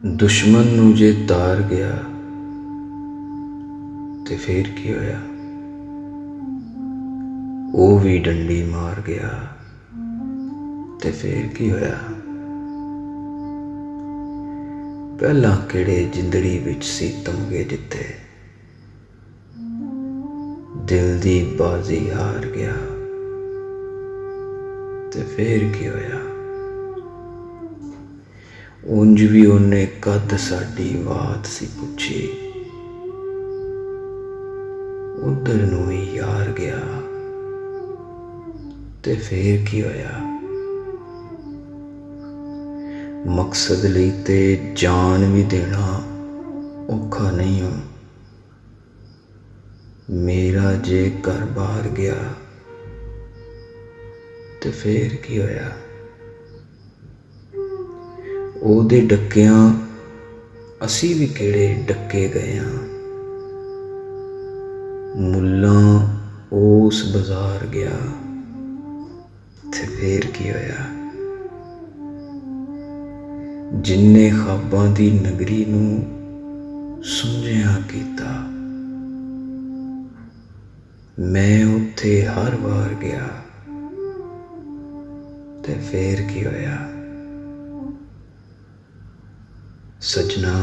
ਦੁਸ਼ਮਣ ਨੂੰ ਜੇ ਤਾਰ ਗਿਆ ਤੇ ਫੇਰ ਕੀ ਹੋਇਆ, ਉਹ ਵੀ ਡੰਡੀ ਮਾਰ ਗਿਆ ਤੇ ਫੇਰ ਕੀ ਹੋਇਆ। ਪਹਿਲਾਂ ਕਿਹੜੇ ਜਿੰਦੜੀ ਵਿੱਚ ਸੀ ਤਮਗੇ ਜਿੱਤੇ, ਦਿਲ ਦੀ ਬਾਜ਼ੀ ਹਾਰ ਗਿਆ ਤੇ ਫੇਰ ਕੀ ਹੋਇਆ। ਉਂਝ ਵੀ ਉਹਨੇ ਕਦ ਸਾਡੀ ਬਾਤ ਸੀ ਪੁੱਛੀ, ਉਧਰ ਨੂੰ ਹੀ ਯਾਰ ਗਿਆ ਤੇ ਫੇਰ ਕੀ ਹੋਇਆ। ਮਕਸਦ ਲਈ ਤੇ ਜਾਨ ਵੀ ਦੇਣਾ ਔਖਾ ਨਹੀਂ ਹੋ, ਮੇਰਾ ਜੇ ਘਰ ਬਾਹਰ ਗਿਆ ਤੇ ਫੇਰ ਕੀ ਹੋਇਆ। ਉਹਦੇ ਡੱਕਿਆਂ ਅਸੀਂ ਵੀ ਕਿਹੜੇ ਡੱਕੇ ਗਏ ਹਾਂ, ਮੁੱਲਾਂ ਉਸ ਬਾਜ਼ਾਰ ਗਿਆ ਤੇ ਫੇਰ ਕੀ ਹੋਇਆ। ਜਿੰਨੇ ਖ਼ਾਬਾਂ ਦੀ ਨਗਰੀ ਨੂੰ ਸੁੰਝਿਆ ਕੀਤਾ, ਮੈਂ ਉੱਥੇ ਹਰ ਵਾਰ ਗਿਆ ਤੇ ਫੇਰ ਕੀ ਹੋਇਆ। ਸਜਣਾ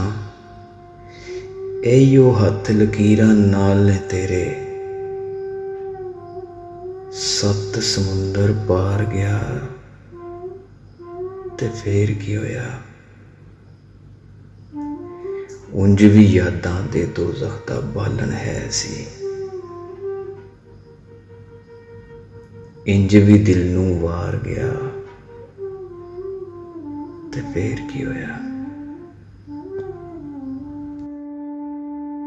ਇਹੋ ਹੱਥ ਲਕੀਰਾਂ ਨਾਲ ਨੇ ਤੇਰੇ, 7 ਸਮੁੰਦਰ ਪਾਰ ਗਿਆ ਤੇ ਫੇਰ ਕੀ ਹੋਇਆ। ਉਂਝ ਵੀ ਯਾਦਾਂ ਦੇ ਦੋਜ਼ਖ ਦਾ ਬਾਲਣ ਹੈ ਸੀ, ਇੰਝ ਵੀ ਦਿਲ ਨੂੰ ਵਾਰ ਗਿਆ ਤੇ ਫੇਰ ਕੀ ਹੋਇਆ।